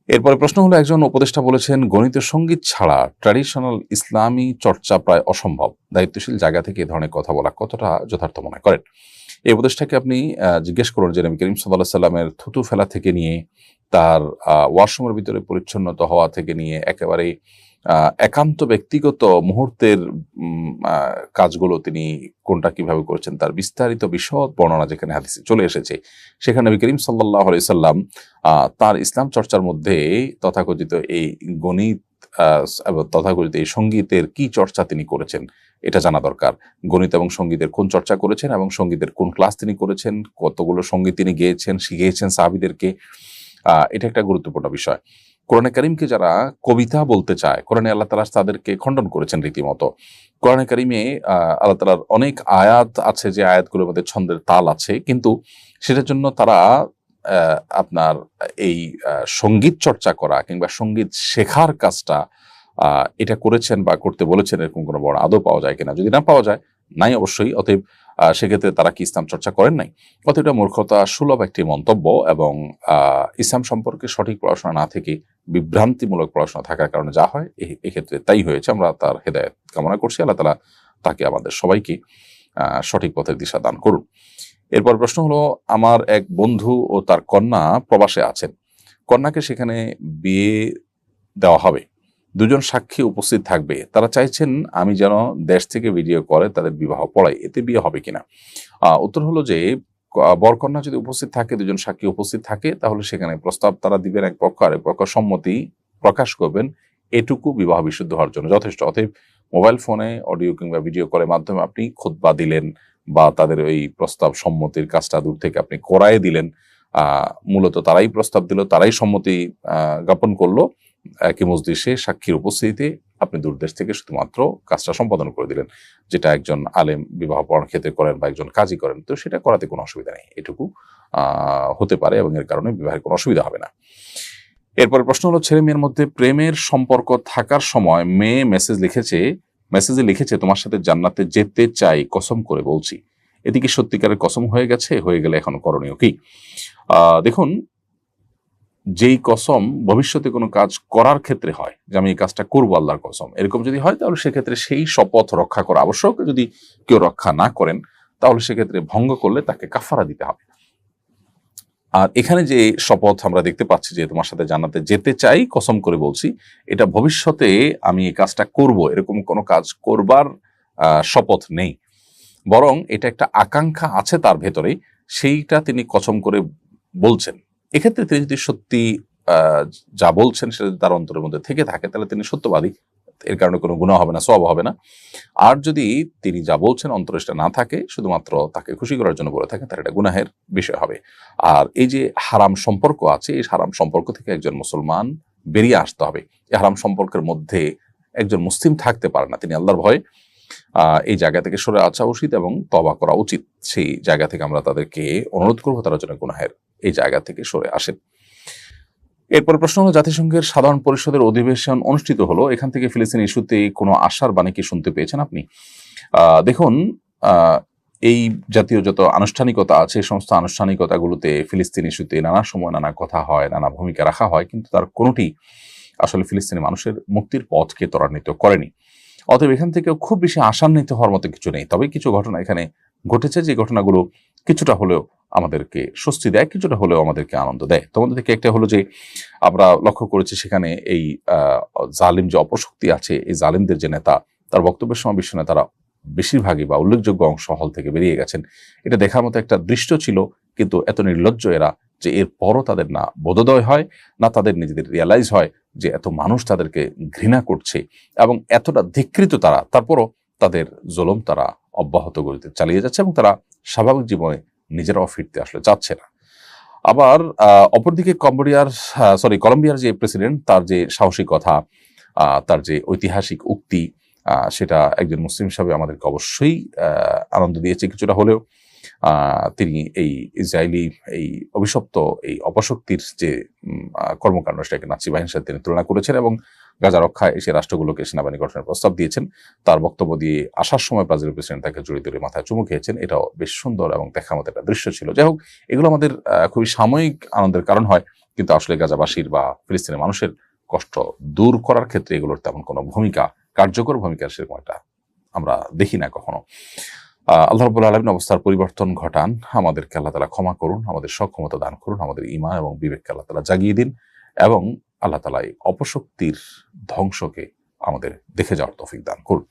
এরপরে প্রশ্ন হলো, একজন উপদেষ্টা বলেছেন গণিত সঙ্গীত ছাড়া ট্র্যাডিশনাল ইসলামী চর্চা প্রায় অসম্ভব। দায়িত্বশীল জায়গা থেকে এই ধরনের কথা বলা কতটা যথার্থ মনে করেন? এই উপদেষ্টাকে আপনি জিজ্ঞেস করুন যে নবী করিম সাল্লাল্লাহু আলাইহি সাল্লামের থুতু ফেলা থেকে নিয়ে তার ওয়াশরুমের ভিতরে পরিচ্ছন্নতা হওয়া থেকে নিয়ে একেবারে একান্ত ব্যক্তিগত মুহূর্তের কাজগুলো তিনি কোনটা কিভাবে করেছেন তার বিস্তারিত বিশদ বর্ণনা যেখানে হাদিসে চলে এসেছে, সেখানে নবী করিম সাল্লাল্লাহু আলাইহি সাল্লাম তার ইসলাম চর্চার মধ্যে তথাকথিত এই গণিত এবং তথাকথিত এই সঙ্গীতের কি চর্চা তিনি করেছেন এটা জানা দরকার। গণিত এবং সঙ্গীতের কোন চর্চা করেছেন এবং সঙ্গীতের কোন ক্লাস তিনি করেছেন, কতগুলো সঙ্গীত তিনি গেয়েছেন, শিখিয়েছেন সাহাবীদেরকে, এটা একটা গুরুত্বপূর্ণ বিষয়। কোরআনে কারিমকে যারা কবিতা বলতে চায়, কোরআনে আল্লাহ তাআলা তাদেরকে খণ্ডন করেছেন রীতিমতো। কোরআনে কারিমে আল্লাহ তাআলার অনেক আয়াত আছে যে আয়াতগুলোর মধ্যে ছন্দের তাল আছে, কিন্তু সেটার জন্য তারা আপনার এই সঙ্গীত চর্চা করা কিংবা সঙ্গীত শেখার কাজটা এটা করেছেন বা করতে বলেছেন এরকম কোনো বড় আদৌ পাওয়া যায় কিনা? যদি না পাওয়া যায়, নাই অবশ্যই। অতএব সেক্ষেত্রে তারা কি ইসলাম চর্চা করেন নাই? অতএব এটা মূর্খতা সুলভ একটি মন্তব্য এবং ইসলাম সম্পর্কে সঠিক পড়াশোনা না থেকে বিভ্রান্তিমূলক পড়াশোনা থাকার কারণে যা হয় এক্ষেত্রে তাই হয়েছে। আমরা তার হেদায়েত কামনা করছি। আল্লাহ তাআলা তাকে আমাদের সবাইকে সঠিক পথের দিশা দান করুন। এরপর প্রশ্ন হলো, আমার এক বন্ধু ও তার কন্যা প্রবাসে আছেন। কন্যাকে সেখানে বিয়ে দেওয়া হবে, দুজন সাক্ষী উপস্থিত থাকবে। তারা চাইছেন আমি যেন দেশ থেকে ভিডিও করে তাদের বিবাহ পড়াই, এতে বিয়ে হবে কিনা? উত্তর হলো যে বরকন্যা যদি উপস্থিত থাকে, দুজন সাক্ষী উপস্থিত থাকে, তাহলে সেখানে প্রস্তাব তারা দিবেন, এক পক্ষ আরেক পক্ষ সম্মতি প্রকাশ করবেন, এটুকু বিবাহ বিশুদ্ধ হওয়ার জন্য যথেষ্ট। অতএব মোবাইল ফোনে অডিও কিংবা ভিডিও কলের মাধ্যমে আপনি খুতবা দিলেন বা তাদের ওই প্রস্তাব সম্মতির কাজটা দূর থেকে আপনি করায় দিলেন, মূলত তারাই প্রস্তাব দিল, তারাই সম্মতি জ্ঞাপন করলো একই মজলিসে সাক্ষীর উপস্থিতিতে, আপনি দূরদেশ থেকে শুধুমাত্র কাজটা সম্পাদন করে দিলেন, যেটা একজন আলেম বিবাহ পড়ানোর ক্ষেত্রে করেন বা একজন কাজী করেন। তো সেটা করাতে কোনো অসুবিধা নেই, এটুকু হতে পারে এবং এর কারণে বিবাহের কোনো অসুবিধা হবে না। এরপরে প্রশ্ন হলো, ছেলে মেয়ের মধ্যে প্রেমের সম্পর্ক থাকার সময় মেয়ে মেসেজে লিখেছে তোমার সাথে জান্নাতে যেতে চাই কসম করে বলছি, এটি কি সত্যিকারের কসম হয়ে গেছে? হয়ে গেলে এখন করণীয় কি? দেখুন, যেই কসম ভবিষ্যতে কোনো কাজ করার ক্ষেত্রে হয় যে আমি এই কাজটা করবো আল্লাহর কসম, এরকম যদি হয় তাহলে সেক্ষেত্রে সেই শপথ রক্ষা করা আবশ্যক। যদি কেউ রক্ষা না করেন তাহলে সেক্ষেত্রে ভঙ্গ করলে তাকে কাফারা দিতে হবে। আর এখানে যে শপথ আমরা দেখতে পাচ্ছি যে তোমার সাথে জান্নাতে যেতে চাই কসম করে বলছি, এটা ভবিষ্যতে আমি এই কাজটা করব এরকম কোনো কাজ করবার শপথ নেই, বরং এটা একটা আকাঙ্ক্ষা আছে তার ভেতরে, সেইটা তিনি কসম করে বলছেন। এক্ষেত্রে তিনি যদি সত্যি যা বলছেন সেটা তার অন্তরের মধ্যে থেকে থাকে তাহলে তিনি সত্যবাদী, এর কারণে কোনো গুনাহ হবে না, সওয়াব হবে না। আর যদি তিনি যা বলছেন অন্তরে সেটা না থাকে, শুধুমাত্র তাকে খুশি করার জন্য বলে থাকেন, তাহলে এটা গুনাহের বিষয় হবে। আর এই যে হারাম সম্পর্ক আছে, এই হারাম সম্পর্ক থেকে একজন মুসলমান বেরিয়ে আসতে হবে। এই হারাম সম্পর্কের মধ্যে একজন মুসলিম থাকতে পারে না, তিনি আল্লাহর ভয়ে এই জায়গা থেকে সরে আসা উচিত এবং তওবা করা উচিত। সেই জায়গা থেকে আমরা তাদেরকে অনুরোধ করবো তারা যেন গুনাহের এই জায়গা থেকে সরে আসেন। এরপর প্রশ্ন হলো, জাতিসংঘের সাধারণ পরিষদের অধিবেশন অনুষ্ঠিত হলো, এখান থেকে ফিলিস্তিন ইস্যুতে কোনো আশার বাণী কি শুনতে পেয়েছেন আপনি? দেখুন, এই জাতীয় যত আনুষ্ঠানিকতা আছে এই সমস্ত আনুষ্ঠানিকতাগুলোতে ফিলিস্তিন ইস্যুতে নানা সময় নানা কথা হয়, নানা ভূমিকা রাখা হয়, কিন্তু তার কোনোটি আসলে ফিলিস্তিনি মানুষের মুক্তির পথকে ত্বরান্বিত করেনি। অতএব এখান থেকেও খুব বেশি আশান্বিত হওয়ার মতো কিছু নেই। তবে কিছু ঘটনা এখানে ঘটেছে, যে ঘটনাগুলো কিছুটা হলেও আমাদেরকে স্বস্তি দেয়, কিছুটা হলেও আমাদেরকে আনন্দ দেয়। তোমাদের থেকে একটা হলো যে আমরা লক্ষ্য করেছি সেখানে এই জালিম যে অপশক্তি আছে, এই জালিমদের যে নেতা, তার বক্তব্যের সময় বিশ্ব নেতারা বেশিরভাগই বা উল্লেখযোগ্য অংশ হল থেকে বেরিয়ে গেছেন। এটা দেখার মতো একটা দৃশ্য ছিল, কিন্তু এত নির্লজ্জ এরা যে এরপরও তাদের না বোধোদয় হয়, না তাদের নিজেদের রিয়ালাইজ হয় যে এত মানুষ তাদেরকে ঘৃণা করছে এবং এতটা ধিকৃত তারা, তারপরও তাদের জুলুম তারা অব্যাহত গতিতে চালিয়ে যাচ্ছে এবং তারা স্বাভাবিক জীবনে নিজেরাও ফিরতে আসলে চাচ্ছে না। আবার অপরদিকে কলম্বিয়ার যে প্রেসিডেন্ট, তার যে সাহসিকতা, তার যে ঐতিহাসিক উক্তি, সেটা একজন মুসলিম হিসাবে আমাদেরকে অবশ্যই আনন্দ দিয়েছে কিছুটা হলেও। তিনি এই ইসরায়েলি এই অভিশপ্ত এই অপশক্তির যে কর্মকাণ্ড সেটাকে নাৎসি বাহিনীর সাথে তিনি তুলনা করেছেন এবং গাজা রক্ষায় এসে রাষ্ট্রগুলোকে সেনাবাহিনী গঠনের প্রস্তাব দিয়েছেন। তার বক্তব্য দিয়ে আসার সময় ব্রাজিলের প্রেসিডেন্ট তাকে জড়িয়ে ধরে মাথায় চুমু খেয়েছেন। এটাও বেশ সুন্দর এবং দেখার মতো একটা দৃশ্য ছিল। যাই হোক, এগুলো আমাদের খুবই সাময়িক আনন্দের কারণ হয়, কিন্তু আসলে গাজাবাসীর বা ফিলিস্তিনের মানুষের কষ্ট দূর করার ক্ষেত্রে এগুলোর তেমন কোনো ভূমিকা, কার্যকর ভূমিকা সেরকম একটা আমরা দেখি না কখনো। আল্লাহ রাব্বুল আলামিন অবস্থার পরিবর্তন ঘটান, আমাদেরকে আল্লাহ তাআলা ক্ষমা করুন, আমাদের সক্ষমতা দান করুন, আমাদের ঈমান এবং বিবেককে আল্লাহ তাআলা জাগিয়ে দিন এবং আল্লাহ তাআলা এই অপশক্তির ধ্বংসকে আমাদের দেখে যাওয়ার তৌফিক দান করুন।